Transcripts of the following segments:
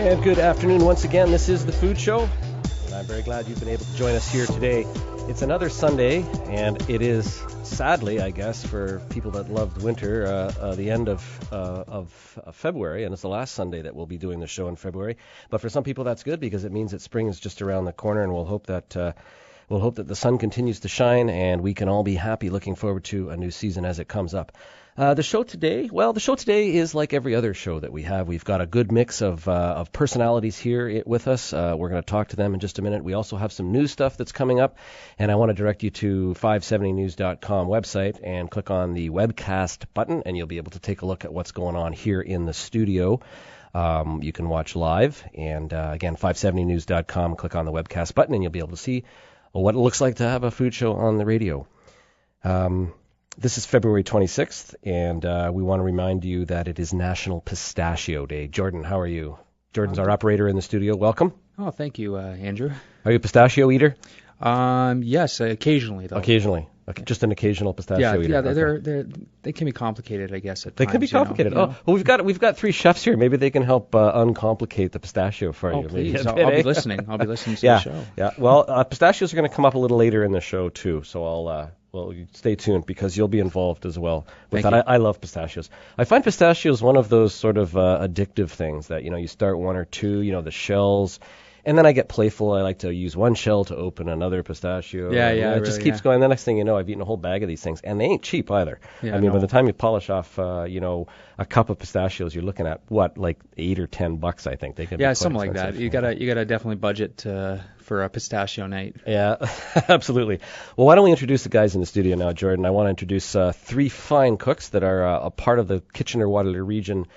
And good afternoon once again. This is The Food Show, and I'm very glad you've been able to join us here today. It's another Sunday, and it is, sadly, I guess, for people that loved winter, the end of February, and it's the last Sunday that we'll be doing the show in February. But for some people, that's good because it means that spring is just around the corner, and we'll hope that the sun continues to shine, and we can all be happy looking forward to a new season as it comes up. The show today is like every other show that we have. We've got a good mix of personalities here with us. We're going to talk to them in just a minute. We also have some news stuff that's coming up, and I want to direct you to 570news.com website and click on the webcast button, and you'll be able to take a look at what's going on here in the studio. You can watch live, and again, 570news.com, click on the webcast button, and you'll be able to see what it looks like to have a food show on the radio. This is February 26th, and we want to remind you that it is National Pistachio Day. Jordan, how are you? Jordan's our operator in the studio. Welcome. Oh, thank you, Andrew. Are you a pistachio eater? Yes, occasionally, though. Occasionally. Okay, just an occasional pistachio eater. Yeah, they can be complicated, I guess, at They times, can be complicated. You know? Oh, well, we've got three chefs here. Maybe they can help uncomplicate the pistachio for you. Oh, please. Maybe I'll be listening. I'll be listening to yeah, the show. Yeah. Well, pistachios are going to come up a little later in the show, too, so I'll... stay tuned because you'll be involved as well with Thank that. you. I love pistachios. I find pistachios one of those sort of addictive things that, you start one or two, the shells, and then I get playful. I like to use one shell to open another pistachio. Yeah, It just keeps going. The next thing you know, I've eaten a whole bag of these things, and they ain't cheap either. Yeah, By the time you polish off, a cup of pistachios, you're looking at like $8 or $10, I think. They can be quite something like that. expensive. You gotta definitely budget for a pistachio night. Yeah, absolutely. Well, why don't we introduce the guys in the studio now, Jordan? I want to introduce three fine cooks that are a part of the Kitchener-Waterloo region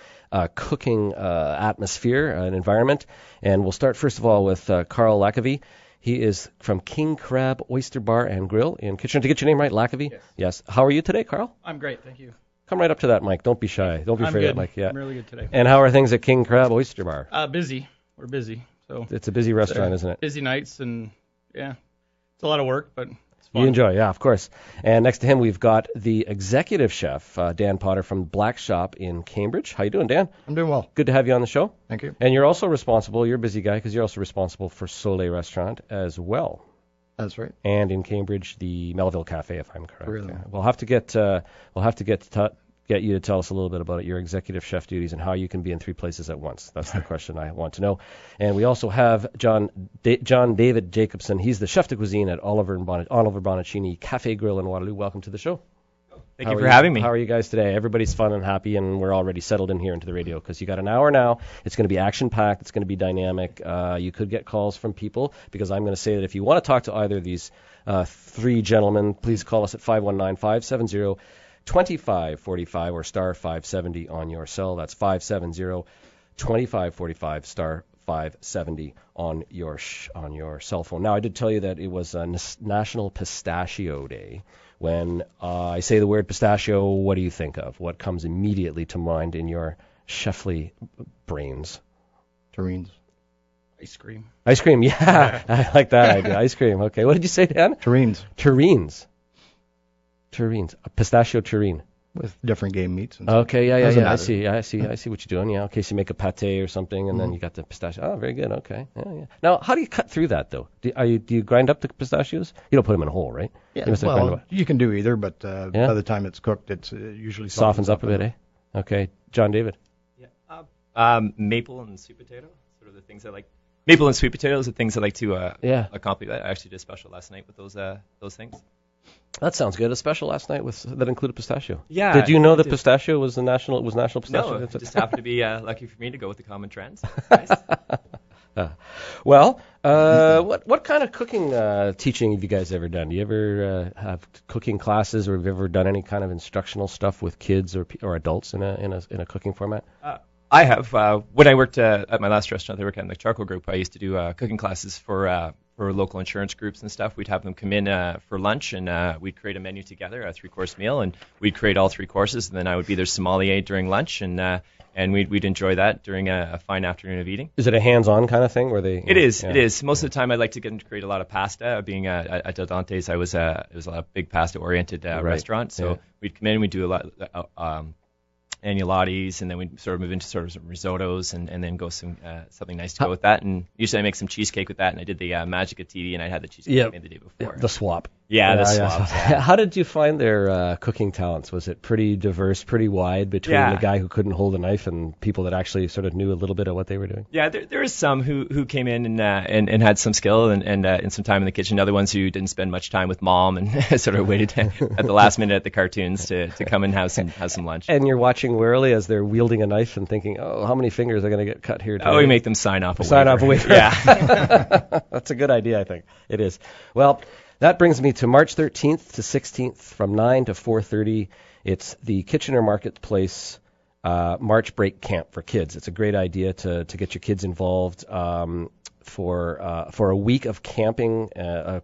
cooking atmosphere and environment. And we'll start, first of all, with Carl Lacavie. He is from King Crab Oyster Bar and Grill in Kitchener. Did I get your name right, Lacavie? Yes. How are you today, Carl? I'm great, thank you. Come right up to that mic. Don't be shy. Don't be afraid of that mic. Yeah. I'm really good today. And how are things at King Crab Oyster Bar? Busy. We're busy. So It's a busy restaurant, isn't it? Busy nights, and yeah, it's a lot of work, but it's fun. You enjoy, yeah, of course. And next to him, we've got the executive chef, Dan Potter from Black Shop in Cambridge. How you doing, Dan? I'm doing well. Good to have you on the show. Thank you. And you're also responsible, you're a busy guy, because you're also responsible for Soleil Restaurant as well. That's right. And in Cambridge, the Melville Cafe, if I'm correct. Really? Yeah. We'll have to get you to tell us a little bit about it, your executive chef duties, and how you can be in three places at once. That's the question I want to know. And we also have John David Jacobson. He's the chef de cuisine at Oliver Bonacini Cafe Grill in Waterloo. Welcome to the show. Thank you for having me. How are you guys today? Everybody's fun and happy, and we're already settled in here into the radio because you got an hour now. It's going to be action-packed. It's going to be dynamic. You could get calls from people because I'm going to say that if you want to talk to either of these three gentlemen, please call us at 519-570-2545 or star 570 on your cell. That's 570-2545 star 570 on your cell phone. Now, I did tell you that it was National Pistachio Day. When I say the word pistachio, what do you think of? What comes immediately to mind in your chefly brains? Terrines. Ice cream. Ice cream, yeah. I like that idea. Ice cream, okay. What did you say, Dan? Terrines. Terrines. A pistachio terrine. With different game meats. And Okay, yeah. Doesn't I matter. see what you're doing. Yeah, okay. So you make a pate or something, and then you got the pistachio. Oh, very good. Okay. Yeah. Now, how do you cut through that though? Do you grind up the pistachios? You don't put them in a hole, right? Yeah. You must have grind Well, them up. you can do either, but by the time it's cooked, it's usually Softens up a bit, eh? Okay, John David. Yeah. Maple and sweet potato, sort of the things I like. Maple and sweet potatoes are things I like to accomplish. I actually did a special last night with those things. That sounds good. A special last night that included pistachio. Yeah. Did you know that pistachio was national pistachio? No, it just happened to be lucky for me to go with the common trends. Nice. What kind of cooking teaching have you guys ever done? Do you ever have cooking classes, or have you ever done any kind of instructional stuff with kids or adults in a cooking format? I have. When I worked at my last restaurant, I worked at the Charcoal Group. I used to do cooking classes for local insurance groups and stuff. We'd have them come in for lunch, and we'd create a menu together, a 3-course meal, and we'd create all 3 courses, and then I would be their sommelier during lunch, and we'd enjoy that during a fine afternoon of eating. Is it a hands-on kind of thing where they? It is. Most of the time, I like to get them to create a lot of pasta. Being at Del Dante's, it was a big pasta-oriented restaurant, so we'd come in and we'd do a lot. agnolottis, and then we sort of move into sort of some risottos, and then go something nice to go with that. And usually I make some cheesecake with that, and I did the Magic of TV, and I had the cheesecake made the day before. The swap. The swap. Yeah. How did you find their cooking talents? Was it pretty diverse, pretty wide between the guy who couldn't hold a knife and people that actually sort of knew a little bit of what they were doing? Yeah, there was some who came in and had some skill and some time in the kitchen. Other ones who didn't spend much time with mom and sort of waited at the last minute at the cartoons to come and have some lunch. And you're watching warily as they're wielding a knife and thinking, oh, how many fingers are going to get cut here today? Oh, we make them sign off a waiver. Sign off a waiver. Yeah. That's a good idea, I think. It is. Well, that brings me to March 13th to 16th from 9 to 4:30. It's the Kitchener Marketplace March Break Camp for kids. It's a great idea to get your kids involved for a week of camping,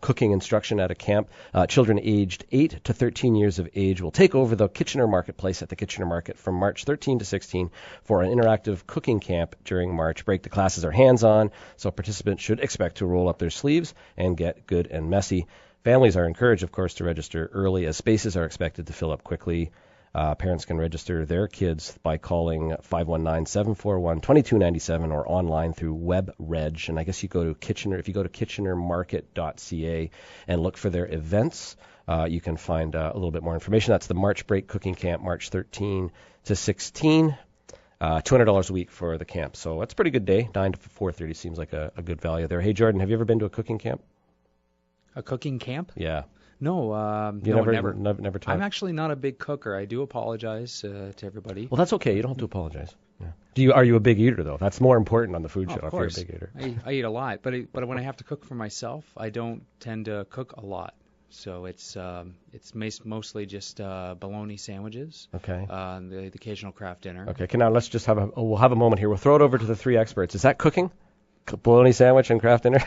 cooking instruction at a camp. Children aged 8 to 13 years of age will take over the Kitchener Marketplace at the Kitchener Market from March 13 to 16 for an interactive cooking camp during March break. The classes are hands-on, so participants should expect to roll up their sleeves and get good and messy. Families are encouraged, of course, to register early as spaces are expected to fill up quickly. Parents can register their kids by calling 519-741-2297 or online through WebReg. And I guess you go to Kitchener, if you go to kitchenermarket.ca and look for their events, you can find a little bit more information. That's the March Break Cooking Camp, March 13 to 16. $200 a week for the camp. So that's a pretty good day. 9 to 4:30 seems like a good value there. Hey, Jordan, have you ever been to a cooking camp? A cooking camp? Yeah. No, never tried. I'm actually not a big cooker. I do apologize to everybody. Well, that's okay. You don't have to apologize. Yeah. Are you a big eater though? That's more important on the food show. Of course. If you're a big eater. I eat a lot, but when I have to cook for myself, I don't tend to cook a lot. So it's mostly just bologna sandwiches. Okay. The occasional craft dinner. Okay. Now let's just we'll have a moment here. We'll throw it over to the three experts. Is that cooking? Bologna sandwich and craft dinner?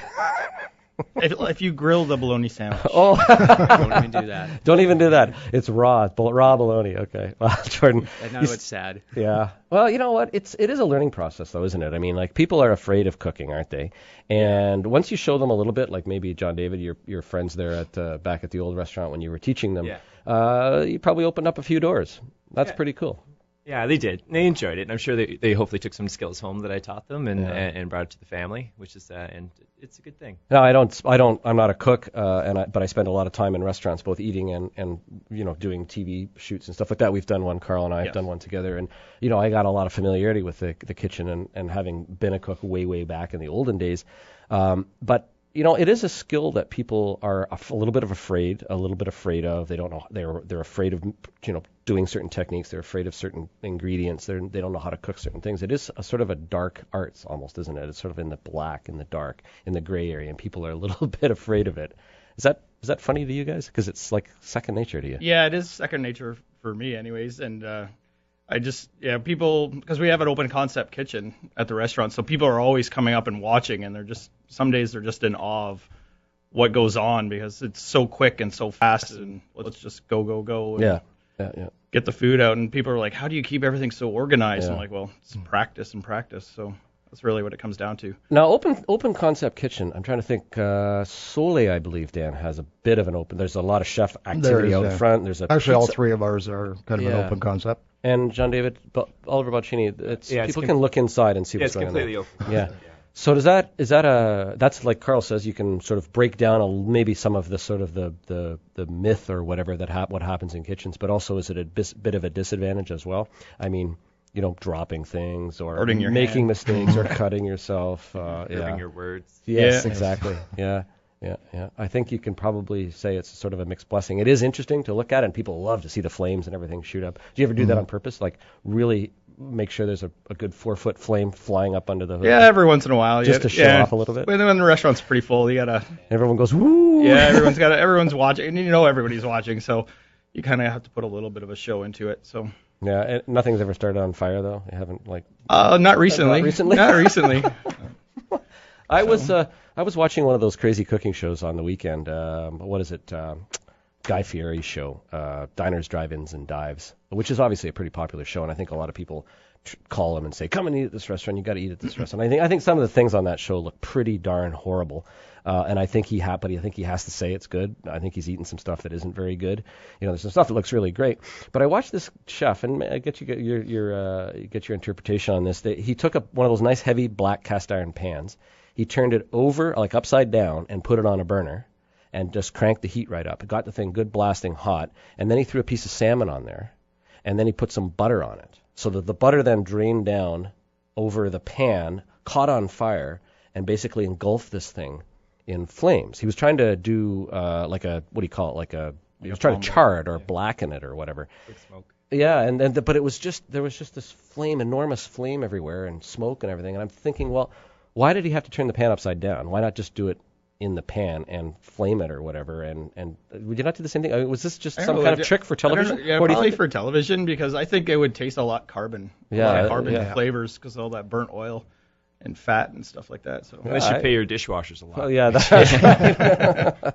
If you grill the bologna sandwich. Don't even do that. Don't even do that. It's raw bologna. Okay. Well, Jordan. I know it's sad. Yeah. Well, you know what? It is a learning process, though, isn't it? I mean, like people are afraid of cooking, aren't they? And once you show them a little bit, like maybe John David, your friends there at back at the old restaurant when you were teaching them, you probably opened up a few doors. That's pretty cool. Yeah, they did. They enjoyed it, and I'm sure they hopefully took some skills home that I taught them and brought it to the family, which is and it's a good thing. No, I'm not a cook, but I spend a lot of time in restaurants, both eating and doing TV shoots and stuff like that. We've done one, Carl and I have done one together, and I got a lot of familiarity with the kitchen and having been a cook way back in the olden days, but. It is a skill that people are a little bit afraid of. They don't know. They're afraid of, doing certain techniques. They're afraid of certain ingredients. They don't know how to cook certain things. It is a sort of a dark arts almost, isn't it? It's sort of in the black, in the dark, in the gray area, and people are a little bit afraid of it. Is that funny to you guys? Because it's like second nature to you. Yeah, it is second nature for me, anyways, and. People, because we have an open concept kitchen at the restaurant, so people are always coming up and watching, and some days they're just in awe of what goes on because it's so quick and so fast, and let's just go. And get the food out, and people are like, how do you keep everything so organized? I'm like, well, it's practice. So that's really what it comes down to. Now, open concept kitchen, I'm trying to think, Soleil, I believe, Dan, has a bit of an open. There's a lot of chef activity out front. There's actually all three of ours are kind of an open concept. And John David, Oliver Balcini, people can look inside and see what's going on. It's completely open. Yeah. So that's like Carl says, you can sort of break down maybe some of the sort of the myth or whatever what happens in kitchens, but also is it a bit of a disadvantage as well? I mean, dropping things or making mistakes or cutting yourself. Hurting your words. Yes, exactly. Yeah. I think you can probably say it's sort of a mixed blessing. It is interesting to look at, and people love to see the flames and everything shoot up. Do you ever do that on purpose? Like really make sure there's a good 4-foot flame flying up under the hood? Yeah, every once in a while. Just to show off a little bit? When the restaurant's pretty full, you gotta... Everyone goes, woo! Yeah, everyone's watching, and everybody's watching, so you kind of have to put a little bit of a show into it, so... Yeah, nothing's ever started on fire, though? You haven't, like... Not recently. Not recently. I was watching one of those crazy cooking shows on the weekend. What is it? Guy Fieri's show, Diners, Drive-Ins, and Dives, which is obviously a pretty popular show, and I think a lot of people call him and say, come and eat at this restaurant. You got to eat at this restaurant. I think some of the things on that show look pretty darn horrible. And I think he has to say it's good. I think he's eaten some stuff that isn't very good. There's some stuff that looks really great. But I watched this chef, and I get your interpretation on this. He took one of those nice heavy black cast iron pans. He turned it over, like upside down, and put it on a burner, and just cranked the heat right up. It got the thing good blasting hot, and then he threw a piece of salmon on there, and then he put some butter on it, so that the butter then drained down over the pan, caught on fire, and basically engulfed this thing in flames. He was trying to do he was trying to char it or blacken it or whatever. With smoke. Yeah, but there was just this enormous flame everywhere and smoke and everything. And I'm thinking, well, why did he have to turn the pan upside down? Why not just do it in the pan and flame it or whatever? And would you not do the same thing? I mean, was this just some kind of trick for television? Yeah, probably for television, because I think it would taste a lot carbon. Flavors because of all that burnt oil and fat and stuff like that. So unless you pay your dishwashers a lot. Well, yeah, that's right.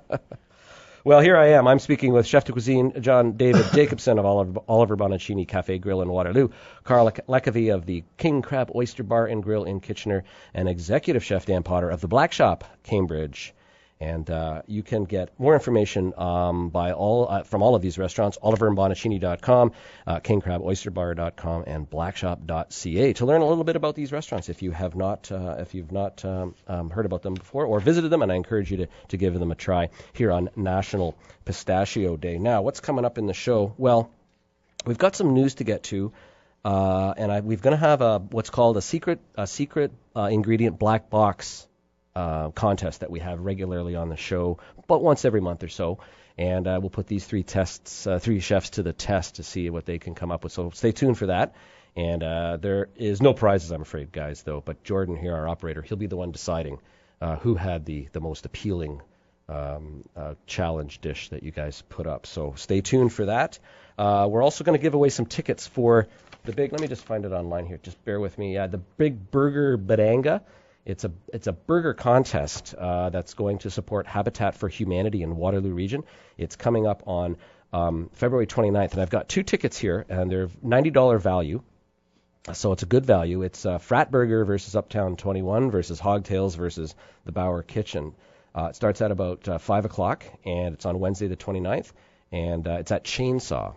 Well, here I am. I'm speaking with Chef de Cuisine John David Jacobson of Oliver Bonaccini Cafe Grill in Waterloo, Carl Lecavy of the King Crab Oyster Bar and Grill in Kitchener, and Executive Chef Dan Potter of the Black Shop, Cambridge. And you can get more information from all of these restaurants, oliverandbonaccini.com, kingcraboysterbar.com, and blackshop.ca to learn a little bit about these restaurants if you've not heard about them before or visited them. And I encourage you to give them a try here on National Pistachio Day. Now, what's coming up in the show? Well, we've got some news to get to, and we're going to have what's called a secret ingredient black box contest that we have regularly on the show, but once every month or so. And we'll put these three chefs to the test to see what they can come up with. So stay tuned for that. And there is no prizes, I'm afraid, guys, though. But Jordan here, our operator, he'll be the one deciding who had the most appealing challenge dish that you guys put up. So stay tuned for that. We're also going to give away some tickets for the big, let me just find it online here. Just bear with me. The Big Burger Badanga. It's a burger contest that's going to support Habitat for Humanity in Waterloo region. It's coming up on February 29th, and I've got 2 tickets here, and they're $90 value, so it's a good value. It's Frat Burger versus Uptown 21 versus Hogtails versus the Bauer Kitchen. It starts at about 5 o'clock, and it's on Wednesday the 29th. And it's at Chainsaw,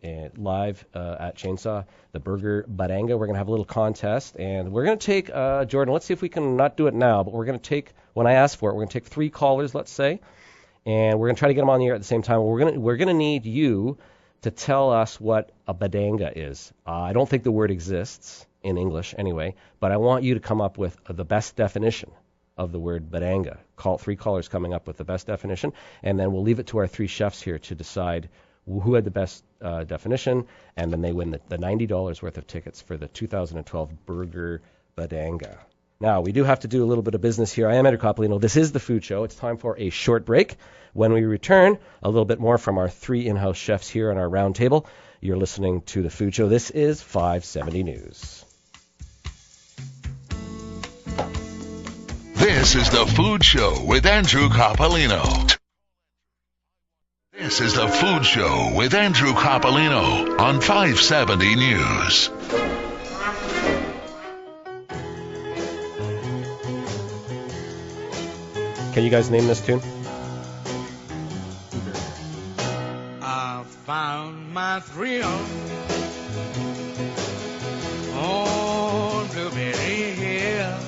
and live at Chainsaw, the Burger Badanga. We're going to have a little contest, and we're going to take, Jordan, let's see if we can not do it now, but we're going to take, when I ask for it, we're going to take 3 callers, let's say, and we're going to try to get them on the air at the same time. We're going to need you to tell us what a badanga is. I don't think the word exists in English anyway, but I want you to come up with the best definition of the word badanga. 3 callers coming up with the best definition, and then we'll leave it to our 3 chefs here to decide who had the best definition, and then they win the $90 worth of tickets for the 2012 Burger Badanga. Now, we do have to do a little bit of business here. I am Andrew Coppolino. This is The Food Show. It's time for a short break. When we return, a little bit more from our 3 in-house chefs here on our round table. You're listening to The Food Show. This is 570 News. This is The Food Show with Andrew Coppolino. This is The Food Show with Andrew Coppolino on 570 News. Can you guys name this tune? I found my thrill on Blueberry Hill.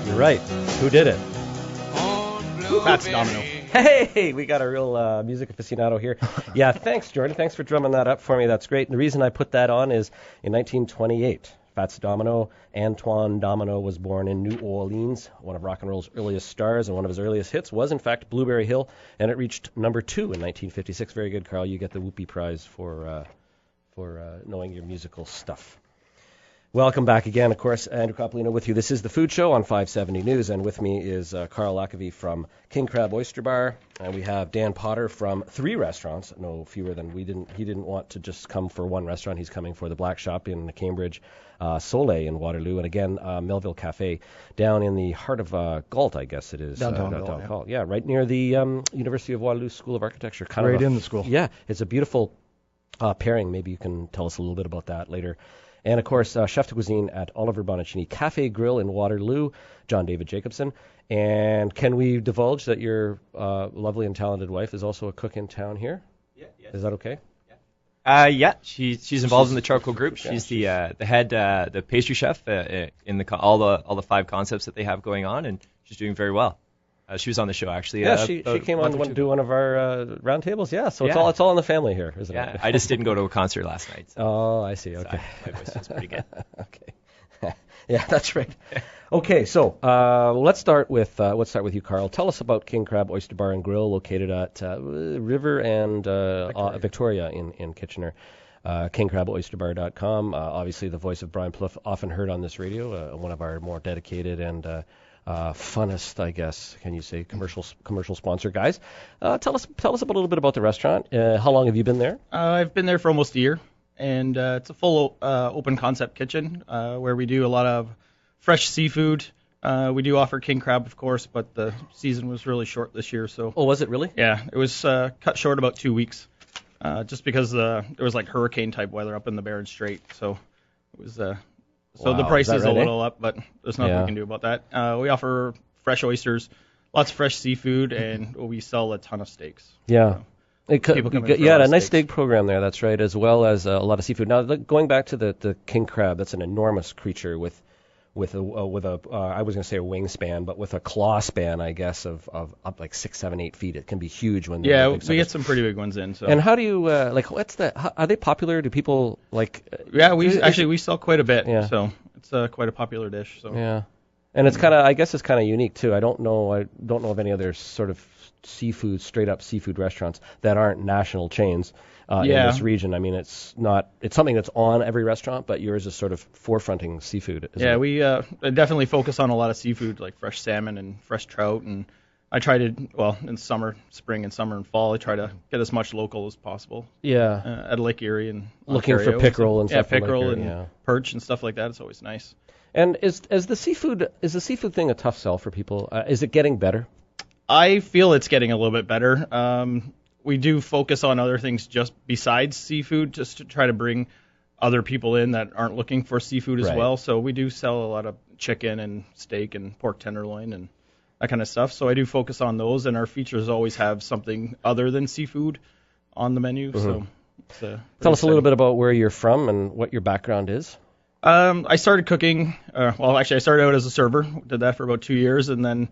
You're right. Who did it? Fats Domino. Hey, we got a real music aficionado here. Yeah, thanks, Jordan. Thanks for drumming that up for me. That's great. And the reason I put that on is in 1928, Fats Domino, Antoine Domino, was born in New Orleans, one of rock and roll's earliest stars, and one of his earliest hits was, in fact, Blueberry Hill, and it reached number 2 in 1956. Very good, Carl. You get the Whoopi Prize for knowing your musical stuff. Welcome back again, of course. Andrew Coppolino with you. This is The Food Show on 570 News, and with me is Carl Lecavy from King Crab Oyster Bar, and we have Dan Potter from 3 restaurants, no fewer than he didn't want to just come for one restaurant. He's coming for the Black Shop in Cambridge, Soleil in Waterloo, and again, Melville Cafe down in the heart of Galt, I guess it is. Downtown Galt, yeah, right near the University of Waterloo School of Architecture. Right in the school. Yeah, it's a beautiful pairing. Maybe you can tell us a little bit about that later. And, of course, chef de cuisine at Oliver Bonacini Cafe Grill in Waterloo, John David Jacobson. And can we divulge that your lovely and talented wife is also a cook in town here? Yeah. Is that okay? Yeah, she's involved in the charcoal group. She's the head the pastry chef in all the 5 concepts that they have going on, and she's doing very well. She was on the show actually. Yeah, she came on to do one of our roundtables. Yeah, so it's all in the family here, isn't it? Yeah, I just didn't go to a concert last night. So. Oh, I see. Okay, my voice was pretty good. Okay, yeah, that's right. Okay, so let's start with you, Carl. Tell us about King Crab Oyster Bar and Grill, located at River and Victoria in Kitchener. KingCrabOysterBar.com. Obviously, the voice of Brian Plouffe, often heard on this radio, one of our more dedicated and funnest, I guess, can you say, commercial sponsor guys. Tell us a little bit about the restaurant. How long have you been there? I've been there for almost a year, and it's a full open concept kitchen where we do a lot of fresh seafood. We do offer king crab, of course, but the season was really short this year. So. Oh, was it really? Yeah, it was cut short about 2 weeks, just because there was like hurricane type weather up in the Barron Strait. So it was. So the price is a little up, but there's nothing we can do about that. We offer fresh oysters, lots of fresh seafood, and we sell a ton of steaks. Yeah. You had a nice steak program there, that's right, as well as a lot of seafood. Now, going back to the king crab, that's an enormous creature with a I was going to say a wingspan, but with a claw span, I guess, of up like 6, 7, 8 feet. It can be huge when yeah, we get some pretty big ones in. So. And how do you are they popular? Do people like? Yeah, we sell quite a bit. Yeah. So it's quite a popular dish. So. Yeah, and it's I guess it's kind of unique too. I don't know of any other sort of straight up seafood restaurants that aren't national chains. In this region. I mean, it's something that's on every restaurant, but yours is sort of forefronting seafood. We definitely focus on a lot of seafood, like fresh salmon and fresh trout. And I try to, in spring and summer and fall, I try to get as much local as possible. Yeah. At Lake Erie and looking Ontario, for pickerel and stuff. Yeah, pickerel and perch and stuff like that. It's always nice. And is the seafood thing a tough sell for people? Is it getting better? I feel it's getting a little bit better. We do focus on other things just besides seafood, just to try to bring other people in that aren't looking for seafood as well. So we do sell a lot of chicken and steak and pork tenderloin and that kind of stuff. So I do focus on those, and our features always have something other than seafood on the menu. Mm-hmm. So tell us a little bit about where you're from and what your background is. I started cooking. I started out as a server. Did that for about 2 years, and then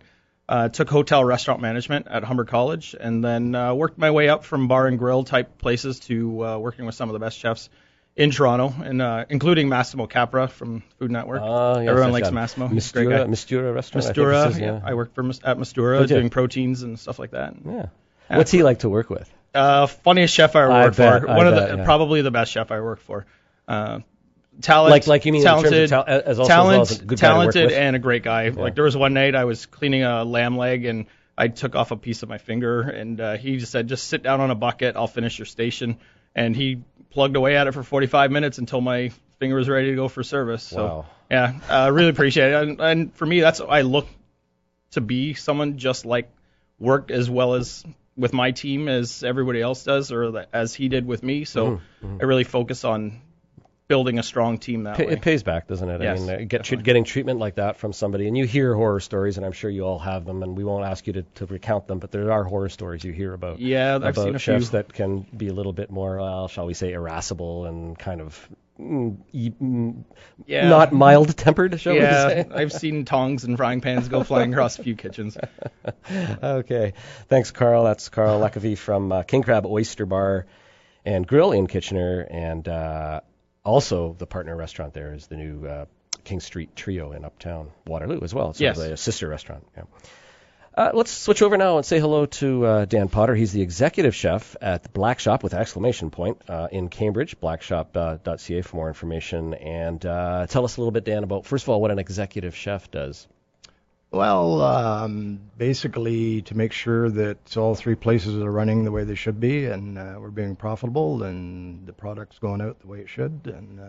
took hotel restaurant management at Humber College, and then worked my way up from bar and grill type places to working with some of the best chefs in Toronto, and including Massimo Capra from Food Network. Yes, everyone likes Massimo. He's a great guy. Mistura restaurant. Mistura, I worked at Mistura doing proteins and stuff like that. Yeah. What's he like to work with? Funniest chef I ever worked for. Probably the best chef I worked for. Like you mean talented, talented and a great guy. Yeah. Like there was one night I was cleaning a lamb leg and I took off a piece of my finger, and he just said, "Just sit down on a bucket. I'll finish your station." And he plugged away at it for 45 minutes until my finger was ready to go for service. So I really appreciate it. And for me, that's I look to be someone just like work as well as with my team as everybody else does, or as he did with me. So I really focus on building a strong team that way. It pays back, doesn't it? Yes, I mean, getting treatment like that from somebody, and you hear horror stories, and I'm sure you all have them, and we won't ask you to recount them, but there are horror stories you hear about. Yeah, I've seen a chefs few that can be a little bit more, shall we say, irascible and kind of not mild-tempered, shall we say. I've seen tongs and frying pans go flying across a few kitchens. Okay. Thanks, Carl. That's Carl Lecavie from King Crab Oyster Bar and Grill in Kitchener, and also, the partner restaurant there is the new King Street Trio in Uptown Waterloo as well. It's sort of a sister restaurant. Yeah. Let's switch over now and say hello to Dan Potter. He's the executive chef at the Black Shop with exclamation point in Cambridge, blackshop.ca for more information. And tell us a little bit, Dan, about, first of all, what an executive chef does. Well, basically to make sure that all 3 places are running the way they should be, and we're being profitable, and the product's going out the way it should, and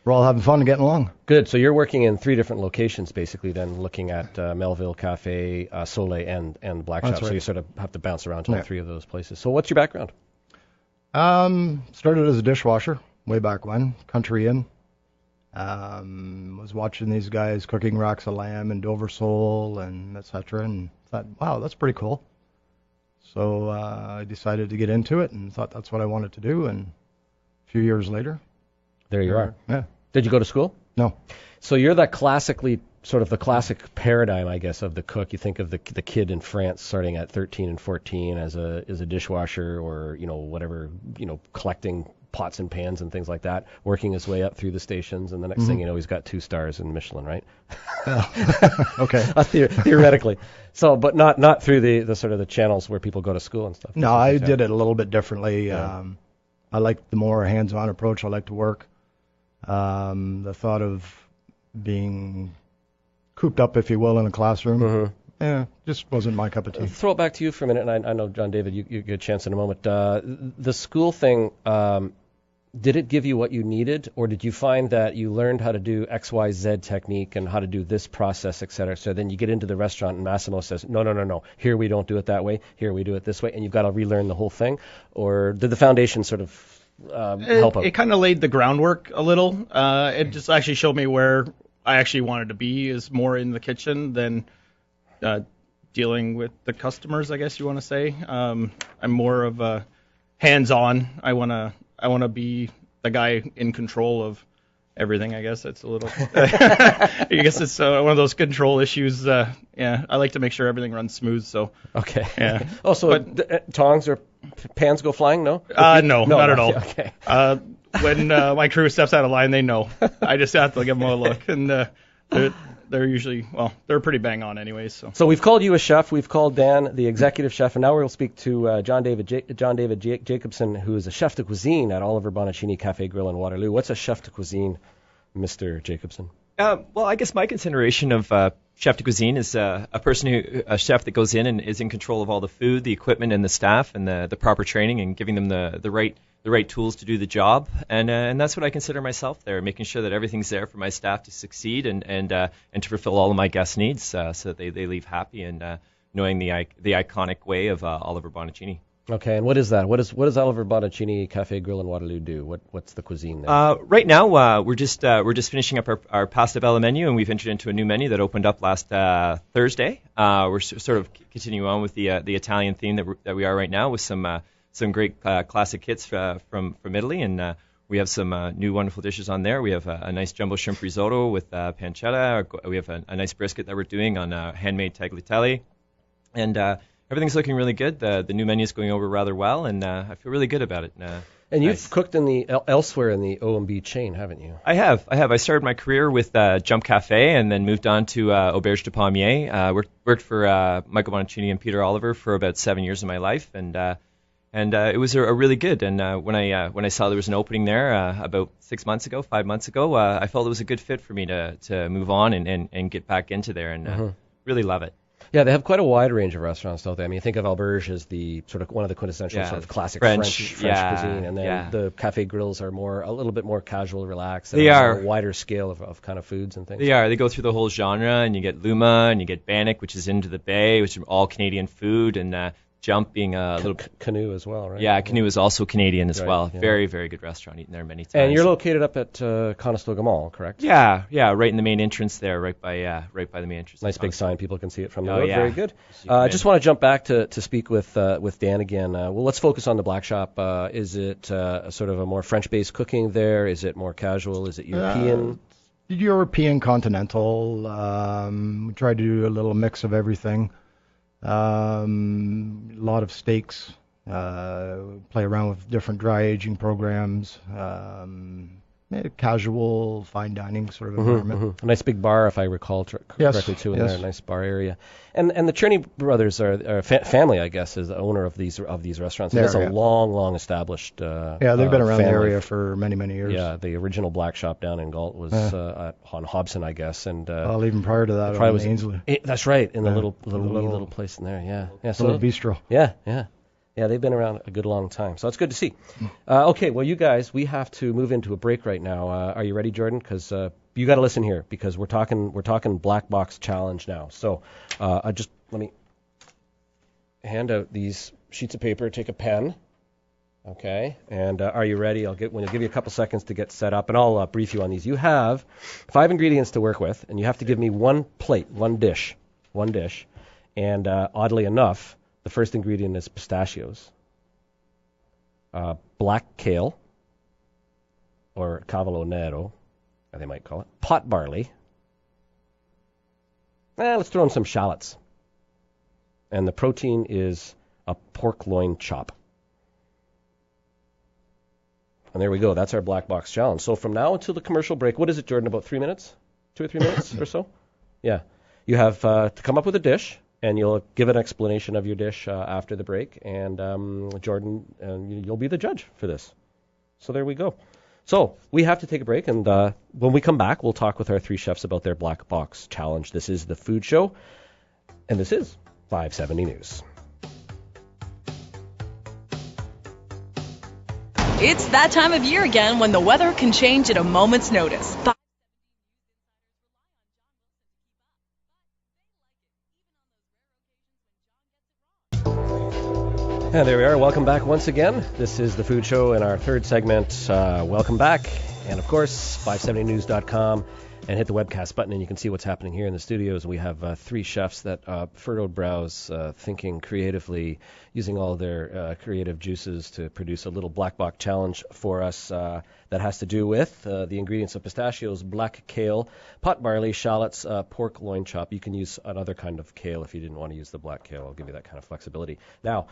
we're all having fun and getting along. Good. So you're working in 3 different locations, basically, then looking at Melville Cafe, Soleil, and Black Shop. Right. So you sort of have to bounce around to all 3 of those places. So what's your background? Started as a dishwasher way back when, Country Inn. Was watching these guys cooking racks of lamb and Dover sole and etc. and thought, wow, that's pretty cool. So I decided to get into it and thought that's what I wanted to do. And a few years later, There you are. yeah, Did you go to school? no, So you're that classically, sort of the classic paradigm, I guess, of the cook. You think of the kid in France starting at 13 and 14 as a dishwasher, or whatever, collecting pots and pans and things like that, working his way up through the stations, and the next thing you know, he's got 2 stars in Michelin, right? okay. Theoretically. So, but not through the sort of the channels where people go to school and stuff. No, I did it a little bit differently. Yeah. I like the more hands-on approach. I like to work. The thought of being cooped up, if you will, in a classroom, just wasn't my cup of tea. Throw it back to you for a minute, and I know, John David, you get a chance in a moment. The school thing, did it give you what you needed, or did you find that you learned how to do X, Y, Z technique and how to do this process, et cetera? So then you get into the restaurant and Massimo says, no, here we don't do it that way, here we do it this way, and you've got to relearn the whole thing? Or did the foundation sort of help out? It kind of laid the groundwork a little. It just actually showed me where I actually wanted to be, is more in the kitchen than dealing with the customers, I guess you want to say. I'm more of a hands-on. I want to be the guy in control of everything. I guess it's a little. I guess it's one of those control issues. Yeah, I like to make sure everything runs smooth. So. Okay. Yeah. Oh, so tongs or pans go flying? No. No, not at all. Okay. When my crew steps out of line, they know. I just have to give them a look, and they're usually, they're pretty bang on anyways. So we've called you a chef. We've called Dan the executive chef, and now we'll speak to John David Jacobson, who is a chef de cuisine at Oliver Bonacini Cafe Grill in Waterloo. What's a chef de cuisine, Mr. Jacobson? Well, I guess my consideration of chef de cuisine is a chef that goes in and is in control of all the food, the equipment, and the staff, and the proper training, and giving them the right tools to do the job. And that's what I consider myself there, making sure that everything's there for my staff to succeed and to fulfill all of my guests' needs, so that they leave happy and knowing the iconic way of Oliver Bonacini. Okay, and what is that? What does Oliver Bonacini Cafe Grill in Waterloo do? What's the cuisine there? Right now, we're just finishing up our pasta bella menu, and we've entered into a new menu that opened up last Thursday. We're sort of continuing on with the Italian theme that we are right now, with some great classic hits from Italy, and we have some new wonderful dishes on there. We have a nice jumbo shrimp risotto with pancetta. We have a nice brisket that we're doing on handmade tagliatelle, and everything's looking really good. The new menu is going over rather well, and I feel really good about it. And you've cooked in the elsewhere in the OMB chain, haven't you? I have. I started my career with Jump Cafe, and then moved on to Auberge de Pommier. Worked for Michael Bonacini and Peter Oliver for about 7 years of my life, and it was a really good. And when I saw there was an opening there about 5 months ago, I felt it was a good fit for me to move on and get back into there, and really love it. Yeah, they have quite a wide range of restaurants, don't they? I mean, think of Auberge as the sort of one of the quintessential sort of classic French cuisine, and then the Cafe Grills are a little bit more casual, relaxed. They are a wider scale of kind of foods and things. They are. They go through the whole genre, and you get Luma, and you get Bannock, which is into the bay, which is all Canadian food, and Jump being a little Canoe as well, right? Yeah, Canoe is also Canadian as well. Yeah. Very, very good restaurant. Eaten there many times. And you're located up at Conestoga Mall, correct? Yeah, right in the main entrance there, right by the main entrance. Nice big sign, people can see it from the road. Yeah. Very good. I just want to jump back to speak with Dan again. Well, let's focus on the Black Shop. Is it sort of a more French-based cooking there? Is it more casual? Is it European? European, continental. We try to do a little mix of everything. A lot of steaks. Play around with different dry aging programs. Casual, fine dining sort of environment. A nice big bar, if I recall correctly, too, in there. A nice bar area. And the Cherney brothers are family, I guess, is the owner of these restaurants. It's a long established. They've been around the area for many years. Yeah, the original Black Shop down in Galt was on Hobson, I guess, and even prior to that, on Ainsley. That's right, in the little place in there. Yeah, so little bistro. Yeah, they've been around a good long time, so it's good to see. Okay, well, you guys, we have to move into a break right now. Are you ready, Jordan? Because you got to listen here, because we're talking Black Box Challenge now. So let me hand out these sheets of paper. Take a pen. Okay, and are you ready? We'll give you a couple seconds to get set up, and I'll brief you on these. You have 5 ingredients to work with, and you have to give me one plate, one dish. And oddly enough, the first ingredient is pistachios, black kale, or cavolo nero, they might call it, pot barley. Let's throw in some shallots. And the protein is a pork loin chop. And there we go. That's our black box challenge. So from now until the commercial break, what is it, Jordan? About 3 minutes? 2 or 3 minutes or so? Yeah. You have to come up with a dish, and you'll give an explanation of your dish after the break. And Jordan, you'll be the judge for this. So there we go. So we have to take a break, and when we come back, we'll talk with our 3 chefs about their black box challenge. This is The Food Show, and this is 570 News. It's that time of year again when the weather can change at a moment's notice. And there we are. Welcome back once again. This is The Food Show in our 3rd segment. Welcome back. And of course, 570news.com. And hit the webcast button, and you can see what's happening here in the studios. We have 3 chefs that furrowed brows, thinking creatively, using all their creative juices to produce a little black box challenge for us that has to do with the ingredients of pistachios, black kale, pot barley, shallots, pork loin chop. You can use another kind of kale if you didn't want to use the black kale. I'll give you that kind of flexibility. Now,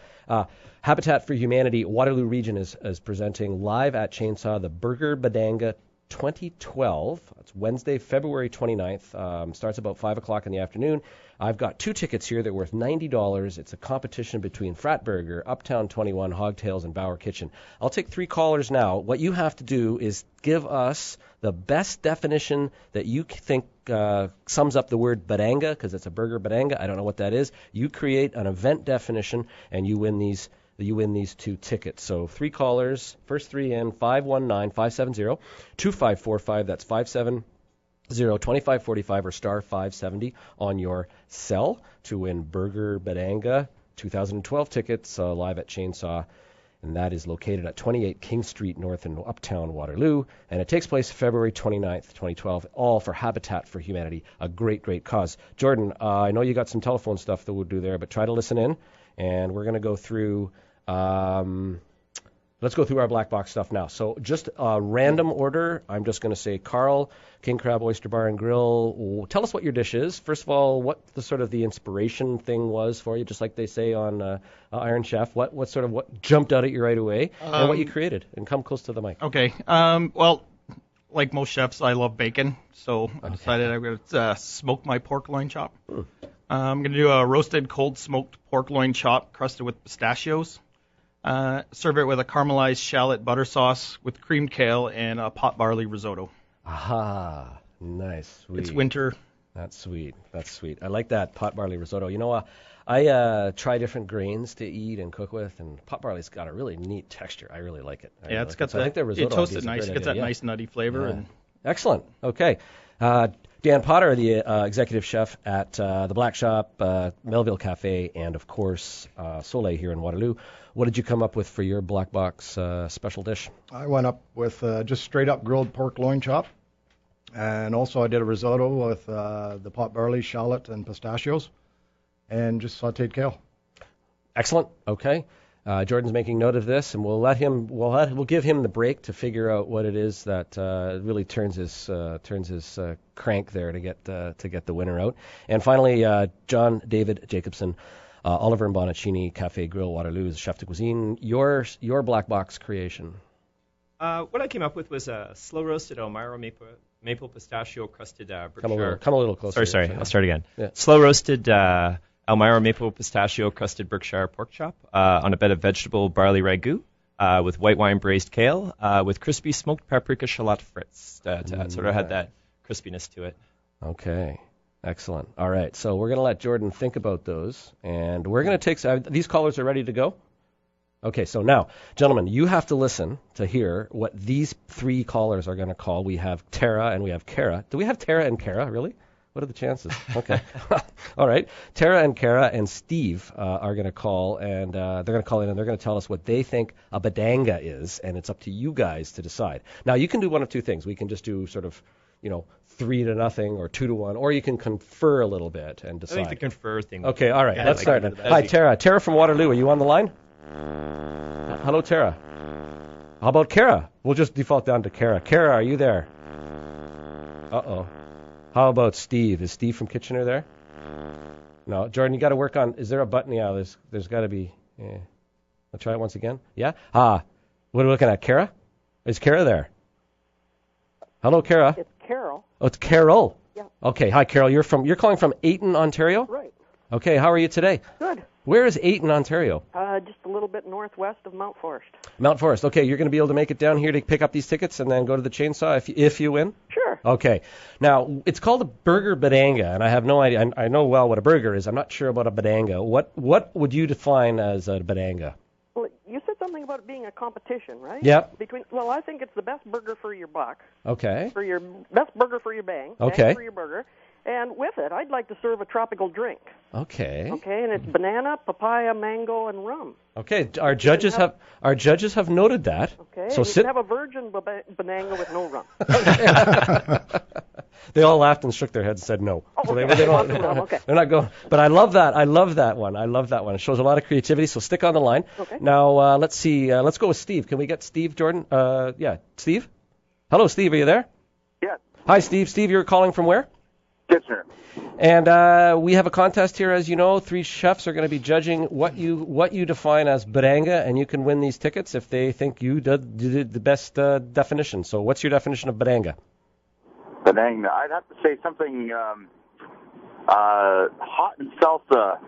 Habitat for Humanity Waterloo Region is presenting live at Chainsaw the Burger Badanga 2012. It's Wednesday, February 29th. Starts about 5 o'clock in the afternoon. I've got 2 tickets here. They're worth $90. It's a competition between Frat Burger, Uptown 21, Hogtails, and Bauer Kitchen. I'll take 3 callers now. What you have to do is give us the best definition that you think sums up the word badanga, because it's a burger badanga. I don't know what that is. You create an event definition, and you win these 2 tickets. So 3 callers, first 3 in, 519-570-2545. That's 570-2545 or star 570 on your cell to win Burger Badanga 2012 tickets live at Chainsaw. And that is located at 28 King Street North in Uptown Waterloo. And it takes place February 29th, 2012, all for Habitat for Humanity, a great, great cause. Jordan, I know you got some telephone stuff that we'll do there, but try to listen in. And we're going to go through... let's go through our black box stuff now. So just a random order. I'm just going to say Carl, King Crab Oyster Bar and Grill. Tell us what your dish is. First of all, what the sort of the inspiration thing was for you, just like they say on Iron Chef. What jumped out at you right away, and what you created. And come close to the mic. Okay. Well, like most chefs, I love bacon, so I decided I'm going to smoke my pork loin chop. I'm going to do a roasted cold smoked pork loin chop crusted with pistachios. Serve it with a caramelized shallot butter sauce with creamed kale and a pot barley risotto. Aha, nice, sweet. It's winter. That's sweet. I like that pot barley risotto. You know, I try different grains to eat and cook with, and pot barley's got a really neat texture. I really like it. It's got I think the risotto. You toast it nice. It gets that nice nutty flavor. Yeah. Excellent. Okay. Dan Potter, the executive chef at the Black Shop, Melville Cafe, and of course Soleil here in Waterloo. What did you come up with for your black box special dish? I went up with just straight up grilled pork loin chop, and also I did a risotto with the pot barley, shallot, and pistachios, and just sautéed kale. Excellent. Okay. Jordan's making note of this, and we'll give him the break to figure out what it is that really turns his crank there to get the winner out. And finally, John David Jacobson, Oliver and Bonaccini Cafe Grill Waterloo is chef de cuisine. Your black box creation. What I came up with was a slow roasted Elmira maple pistachio crusted Berkshire. Come a little closer. Sorry. I'll start again. Yeah. Slow roasted Elmira maple pistachio crusted Berkshire pork chop on a bed of vegetable barley ragout with white wine braised kale with crispy smoked paprika shallot frites to sort of had that crispiness to it. Okay. Excellent. All right. So we're going to let Jordan think about those, and we're going to take these callers are ready to go. Okay. So now, gentlemen, you have to listen to hear what these 3 callers are going to call. We have Tara and we have Kara. Do we have Tara and Kara, really? What are the chances? Okay. All right. Tara and Kara and Steve are going to call, and they're going to call in, and they're going to tell us what they think a badanga is, and it's up to you guys to decide. Now, you can do one of two things. We can just do sort of, 3-0 or 2-1, or you can confer a little bit and decide. I think the confer thing. Okay, all right. Yeah, Let's start. Hi, Tara. Tara from Waterloo. Are you on the line? Hello, Tara. How about Kara? We'll just default down to Kara. Kara, are you there? Uh-oh. How about Steve? Is Steve from Kitchener there? No. Jordan, you got to work on, is there a button? Yeah, there's got to be. Yeah. I'll try it once again. Yeah? What are we looking at? Kara? Is Kara there? Hello, Kara. It's Carol. Oh, it's Carol. Yeah. Okay. Hi, Carol. You're calling from Ayton, Ontario? Right. Okay. How are you today? Good. Where is Ayton, Ontario? Just a little bit northwest of Mount Forest. Mount Forest. Okay. You're going to be able to make it down here to pick up these tickets and then go to the chainsaw if you win? Sure. Okay. Now, it's called a burger badanga, and I have no idea. I know well what a burger is. I'm not sure about a badanga. What would you define as a badanga? Well, you said something about it being a competition, right? Yep. Well, I think it's the best burger for your buck. Okay. For your best burger for your bang. Okay. Bang for your burger. And with it, I'd like to serve a tropical drink. Okay. Okay, and it's banana, papaya, mango, and rum. Okay. Our judges have noted that. Okay. So and you can have a virgin banana with no rum. They all laughed and shook their heads and said no. Oh, So okay. they're not going. But I love that. I love that one. It shows a lot of creativity. So stick on the line. Okay. Now let's see. Let's go with Steve. Can we get Steve, Jordan? Yeah. Steve. Hello, Steve. Are you there? Yeah. Hi, Steve. Steve, you're calling from where? Kitchener. And we have a contest here, as you know. 3 chefs are going to be judging what you define as badanga, and you can win these tickets if they think you did the best definition. So what's your definition of badanga? Badanga. I'd have to say something hot and salsa,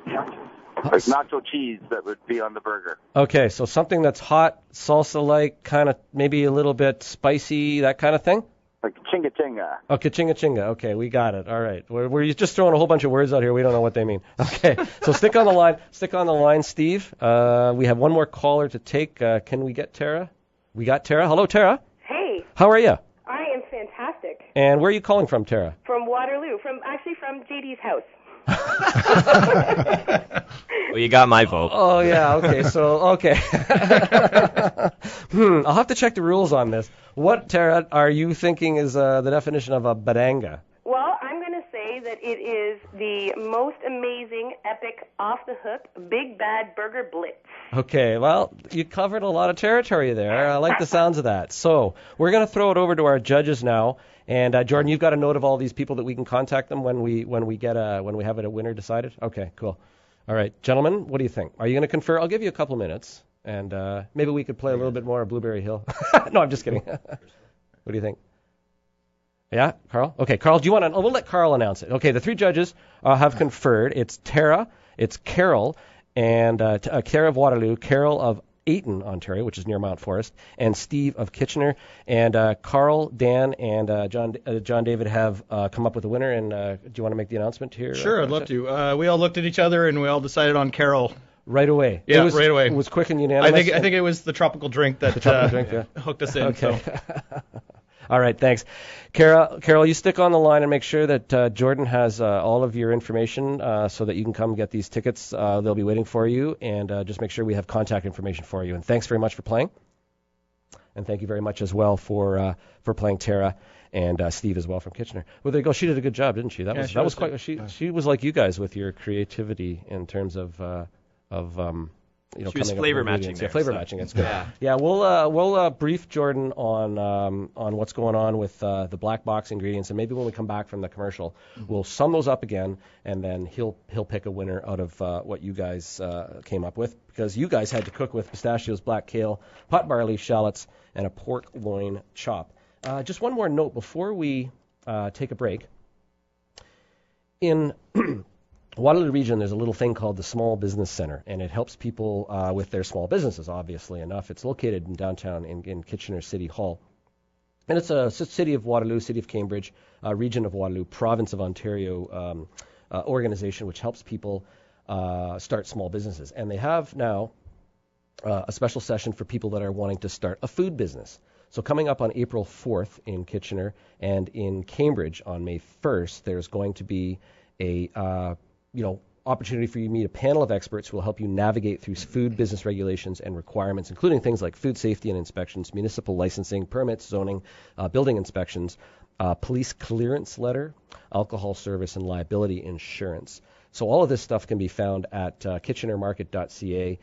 like nacho cheese that would be on the burger. Okay, so something that's hot, salsa-like, kind of maybe a little bit spicy, that kind of thing? Like chinga chinga. Okay, chinga chinga. Okay, we got it. All right. We're just throwing a whole bunch of words out here. We don't know what they mean. Okay, so stick on the line. Stick on the line, Steve. We have one more caller to take. Can we get Tara? We got Tara. Hello, Tara. Hey. How are you? I am fantastic. And where are you calling from, Tara? From Waterloo. From JD's house. Well, you got my vote. Oh, yeah. Okay, okay. I'll have to check the rules on this. What, Tara, are you thinking is the definition of a badanga? Well, I'm going to say that it is the most amazing, epic, off-the-hook, big bad burger blitz. Okay, well, you covered a lot of territory there. I like the sounds of that. So we're going to throw it over to our judges now. And Jordan, you've got a note of all these people that we can contact them when we have a winner decided. Okay, cool. All right, gentlemen, what do you think? Are you going to confer? I'll give you a couple minutes, and maybe we could play a little bit more of Blueberry Hill. No, I'm just kidding. What do you think? Yeah, Carl? Okay, Carl, do you want to? We'll let Carl announce it. Okay, the 3 judges have conferred. It's Tara, it's Carol, and Tara of Waterloo, Carol of Ayton, Ontario, which is near Mount Forest, and Steve of Kitchener. And Carl, Dan, and John David have come up with a winner. And do you want to make the announcement here? Sure, I'd love to. We all looked at each other and we all decided on Carol. Right away. Yeah, right away. It was quick and unanimous. I think it was the tropical drink that hooked us in. Okay. So. All right, thanks. Carol, you stick on the line and make sure that Jordan has all of your information so that you can come get these tickets. They'll be waiting for you, and just make sure we have contact information for you. And thanks very much for playing. And thank you very much as well for playing, Tara, and Steve as well from Kitchener. Well, there you go. She did a good job, didn't she? That was quite. She was like you guys with your creativity in terms of she was flavor matching. Yeah, flavor matching. That's good. Yeah, we'll brief Jordan on what's going on with the black box ingredients, and maybe when we come back from the commercial, we'll sum those up again, and then he'll pick a winner out of what you guys came up with, because you guys had to cook with pistachios, black kale, pot barley, shallots, and a pork loin chop. Just one more note before we take a break. In Waterloo region, there's a little thing called the Small Business Center, and it helps people with their small businesses, obviously enough. It's located in downtown in Kitchener City Hall. And it's a city of Waterloo, city of Cambridge, region of Waterloo, province of Ontario organization which helps people start small businesses. And they have now a special session for people that are wanting to start a food business. So coming up on April 4th in Kitchener and in Cambridge on May 1st, there's going to be a opportunity for you to meet a panel of experts who will help you navigate through food business regulations and requirements, including things like food safety and inspections, municipal licensing, permits, zoning, building inspections, police clearance letter, alcohol service, and liability insurance. So all of this stuff can be found at kitchenermarket.ca.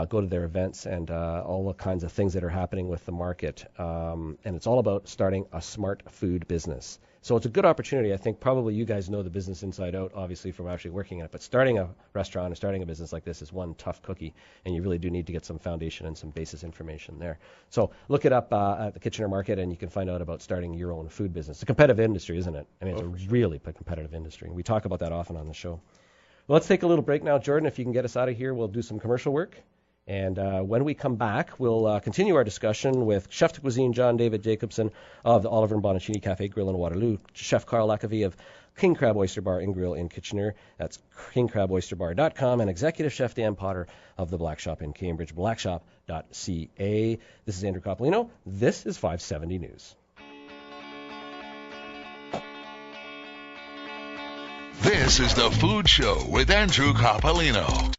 Go to their events and all the kinds of things that are happening with the market. And it's all about starting a smart food business. So it's a good opportunity. I think probably you guys know the business inside out, obviously, from actually working in it. But starting a restaurant or starting a business like this is one tough cookie, and you really do need to get some foundation and some basis information there. So look it up at the Kitchener Market, and you can find out about starting your own food business. It's a competitive industry, isn't it? I mean, it's a really competitive industry. We talk about that often on the show. Well, let's take a little break now. Jordan, if you can get us out of here, we'll do some commercial work. And when we come back, we'll continue our discussion with Chef de Cuisine John David Jacobson of the Oliver and Bonacini Cafe Grill in Waterloo, Chef Carl Lacavie of King Crab Oyster Bar and Grill in Kitchener. That's kingcraboysterbar.com, and Executive Chef Dan Potter of the Black Shop in Cambridge, blackshop.ca. This is Andrew Coppolino. This is 570 News. This is The Food Show with Andrew Coppolino.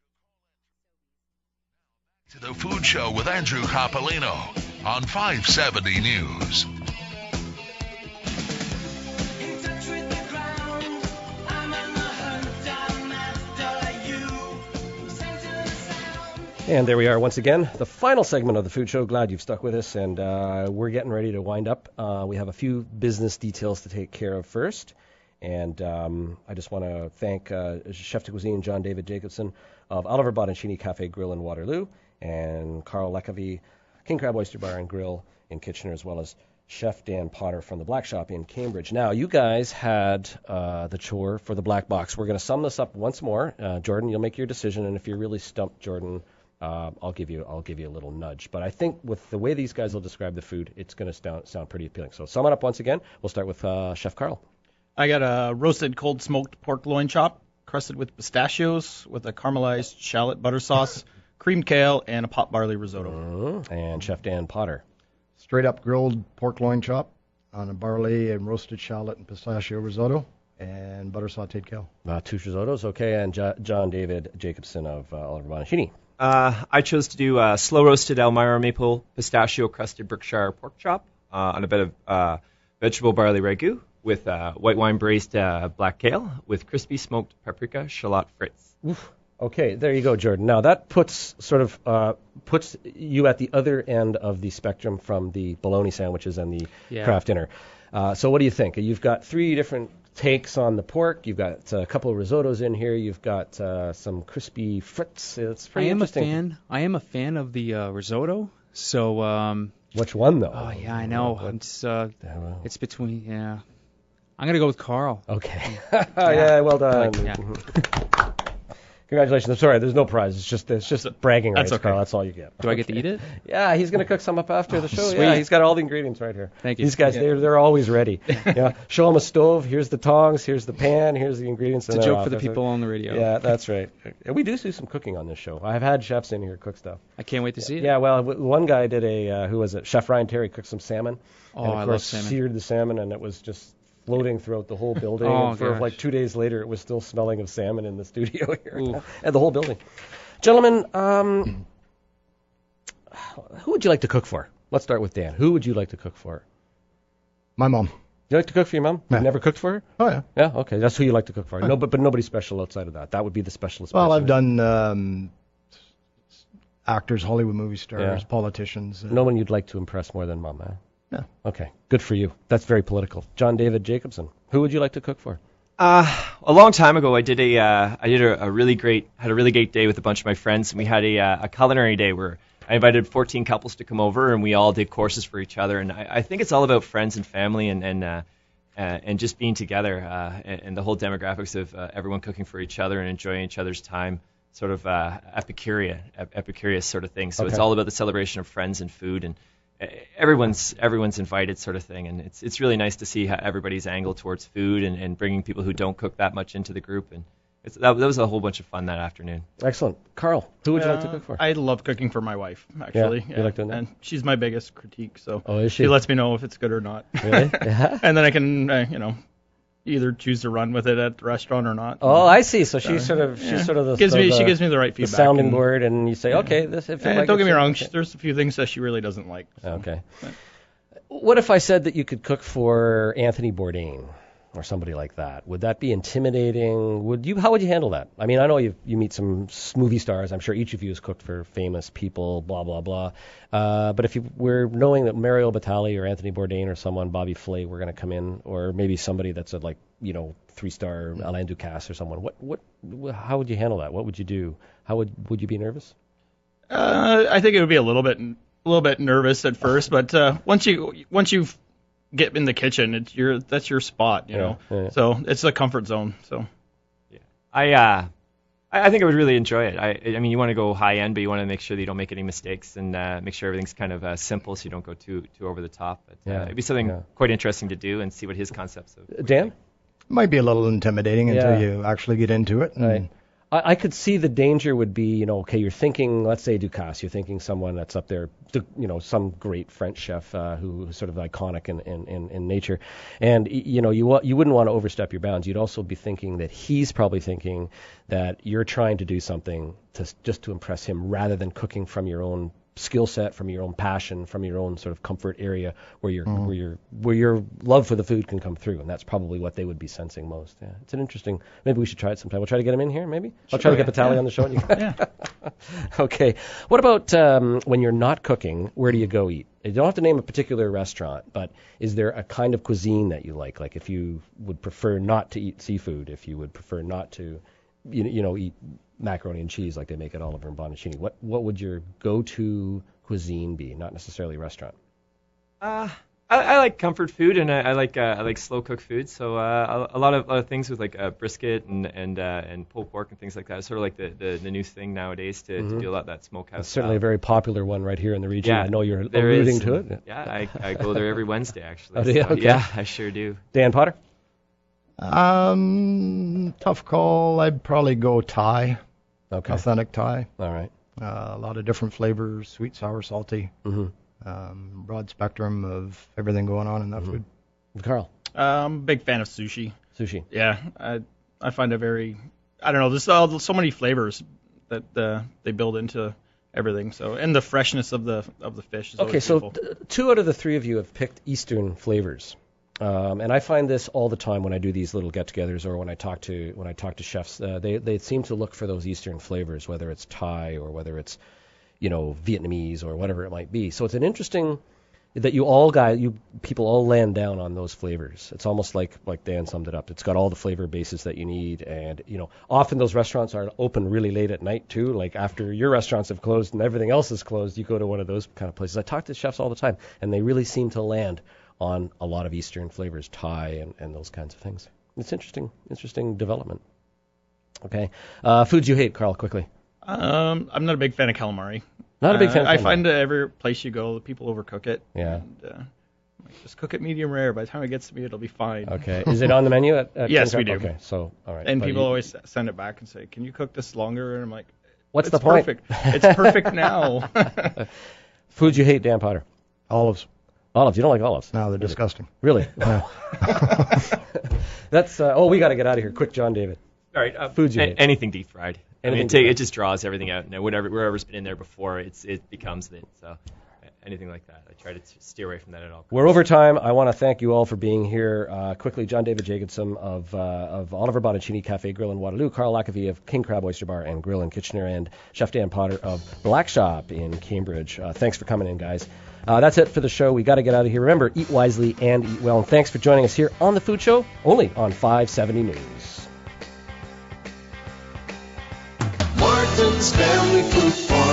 To The Food Show with Andrew Coppolino on 570 News. And there we are once again, the final segment of the Food Show. Glad you've stuck with us, and we're getting ready to wind up. We have a few business details to take care of first. And I just want to thank Chef de Cuisine John David Jacobson of Oliver Bonacini Cafe Grill in Waterloo, and Carl Lacavie, King Crab Oyster Bar and Grill in Kitchener, as well as Chef Dan Potter from the Black Shop in Cambridge. Now, you guys had the chore for the black box. We're going to sum this up once more. Jordan, you'll make your decision, and if you're really stumped, Jordan, I'll give you a little nudge. But I think with the way these guys will describe the food, it's going to sound pretty appealing. So sum it up once again. We'll start with Chef Carl. I got a roasted cold smoked pork loin chop, crusted with pistachios, with a caramelized shallot butter sauce, creamed kale, and a pot barley risotto. And Chef Dan Potter. Straight up grilled pork loin chop on a barley and roasted shallot and pistachio risotto, and butter sauteed kale. Two risottos, okay. And John David Jacobson of Oliver Bonacini. I chose to do slow roasted Elmira maple pistachio crusted Berkshire pork chop on a bit of vegetable barley ragu with white wine braised black kale with crispy smoked paprika shallot frites. Oof. Okay, there you go, Jordan. Now that puts you at the other end of the spectrum from the bologna sandwiches and the craft dinner. So what do you think? You've got three different takes on the pork. You've got a couple of risottos in here. You've got some crispy frites. It's pretty interesting. I am a fan of the risotto. So which one though? Oh yeah, I know. It's between I'm gonna go with Carl. Okay. Yeah, well done. Yeah. Congratulations. I'm sorry, there's no prize. It's just bragging rights, okay. Carl. That's all you get. Do I get to eat it? Yeah, he's going to cook some up after the show. Sweet. Yeah, he's got all the ingredients right here. Thank you. These guys, they're always ready. Yeah, show them a stove. Here's the tongs. Here's the pan. Here's the ingredients. It's a joke for the people on the radio. Yeah, that's right. We do some cooking on this show. I've had chefs in here cook stuff. I can't wait to see it. Yeah, well, one guy did who was it? Chef Ryan Terry cooked some salmon. Oh, and of I course, love salmon. Seared the salmon, and it was just floating throughout the whole building. Oh, and for gosh. like 2 days later, it was still smelling of salmon in the studio here and the whole building. Gentlemen, who would you like to cook for? Let's start with Dan. Who would you like to cook for? My mom. You like to cook for your mom? Yeah. You've never cooked for her? Oh, yeah. Yeah, okay. That's who you like to cook for. Yeah. No, but nobody special outside of that. That would be the specialist. Well, person. I've done actors, Hollywood movie stars, Yeah. politicians. No one you'd like to impress more than mom, huh? No. Okay, good for you. That's very political. John David Jacobson. Who would you like to cook for? A long time ago, I did a really great day with a bunch of my friends, and we had a culinary day where I invited 14 couples to come over, and we all did courses for each other. And I think it's all about friends and family and just being together and the whole demographics of everyone cooking for each other and enjoying each other's time, sort of Epicurious sort of thing. So It's all about the celebration of friends and food, and everyone's invited sort of thing. And it's really nice to see how everybody's angle towards food and bringing people who don't cook that much into the group. And That was a whole bunch of fun that afternoon. Excellent. Carl, who would you like to cook for? I love cooking for my wife, actually. Yeah, you like doing that? And she's my biggest critique, so is she? she lets me know if it's good or not. Really? Yeah. And then I can, either choose to run with it at the restaurant or not. Oh, I see. So she's sort of the she gives me the right feedback. The sounding board, and you say, okay, this. If don't get me wrong, there's a few things that she really doesn't like. So. Okay. What if I said that you could cook for Anthony Bourdain or somebody like that? Would that be intimidating? How would you handle that? I mean, I know you meet some movie stars. I'm sure each of you has cooked for famous people, blah, blah, blah. But if you were knowing that Mario Batali or Anthony Bourdain or someone, Bobby Flay, were going to come in, or maybe somebody that's a 3-star Alain Ducasse or someone, how would you handle that? What would you do? Would you be nervous? I think it would be a little bit nervous at first, but once you get in the kitchen, that's your spot, you know. Yeah. So it's a comfort zone. So yeah, I think I would really enjoy it. I mean, you want to go high end, but you want to make sure that you don't make any mistakes and make sure everything's kind of simple, so you don't go too over the top. But it'd be something quite interesting to do and see what his concepts of. Dan? Might be a little intimidating until you actually get into it. Right. I could see the danger would be, okay, you're thinking, let's say Ducasse, you're thinking someone that's up there, some great French chef who's sort of iconic in nature, and you wouldn't want to overstep your bounds. You'd also be thinking that he's probably thinking that you're trying to do something just to impress him, rather than cooking from your own skill set, from your own passion, from your own sort of comfort area where your love for the food can come through, and that's probably what they would be sensing most. Yeah, it's an interesting. Maybe we should try it sometime. We'll try to get him in here. Maybe I'll try to get Batali on the show. And yeah. Okay. What about when you're not cooking? Where do you go eat? You don't have to name a particular restaurant, but is there a kind of cuisine that you like? Like if you would prefer not to eat seafood, if you would prefer not to, eat macaroni and cheese like they make at Oliver and Bonacini. What would your go-to cuisine be? Not necessarily restaurant. I like comfort food, and I like slow cooked food. So a lot of things with like brisket and pulled pork and things like that. It's sort of like the new thing nowadays to do a lot of that smokehouse. It's certainly a very popular one right here in the region. Yeah, I know you're alluding to it. Yeah, I go there every Wednesday actually. Oh, do you? So, okay. Yeah, I sure do. Dan Potter? Tough call. I'd probably go Thai. Okay. Authentic Thai. All right. A lot of different flavors, sweet, sour, salty. Mm-hmm. Broad spectrum of everything going on in that food. Carl? Big fan of sushi. Sushi. Yeah, I find it very. I don't know. There's so many flavors that they build into everything. So, and the freshness of the fish is okay. So 2 out of the 3 of you have picked Eastern flavors. And I find this all the time when I do these little get-togethers or when I talk to chefs. They seem to look for those Eastern flavors, whether it's Thai or whether it's Vietnamese or whatever it might be. So it's an interesting that you people all land down on those flavors. It's almost like Dan summed it up. It's got all the flavor bases that you need, and often those restaurants are open really late at night too. Like after your restaurants have closed and everything else is closed, you go to one of those kind of places. I talk to chefs all the time, and they really seem to land on a lot of Eastern flavors, Thai and those kinds of things. It's interesting development. Okay. Foods you hate, Carl, quickly. I'm not a big fan of calamari. Not a big fan of calamari. I find that every place you go, people overcook it. Yeah. And, just cook it medium rare. By the time it gets to me, it'll be fine. Okay. Is it on the menu at Yes, we do. Okay. So, all right. And people always send it back and say, "Can you cook this longer?" And I'm like, "What's the point? Perfect. It's perfect now." Foods you hate, Dan Potter. Olives. Olives. You don't like olives? No, they're disgusting. Really? No. That's. We got to get out of here. Quick, John David. All right. Foods you hate. Anything deep fried. It just draws everything out. And wherever's been in there before, it becomes it. So anything like that, I try to steer away from that at all. We're over time. I want to thank you all for being here. Quickly, John David Jacobson of Oliver Bonacini Cafe Grill in Waterloo, Carl Lacavie of King Crab Oyster Bar and Grill in Kitchener, and Chef Dan Potter of Black Shop in Cambridge. Thanks for coming in, guys. That's it for the show. We got to get out of here. Remember, eat wisely and eat well. And thanks for joining us here on The Food Show, only on 570 News. Martin's Family Food Farm.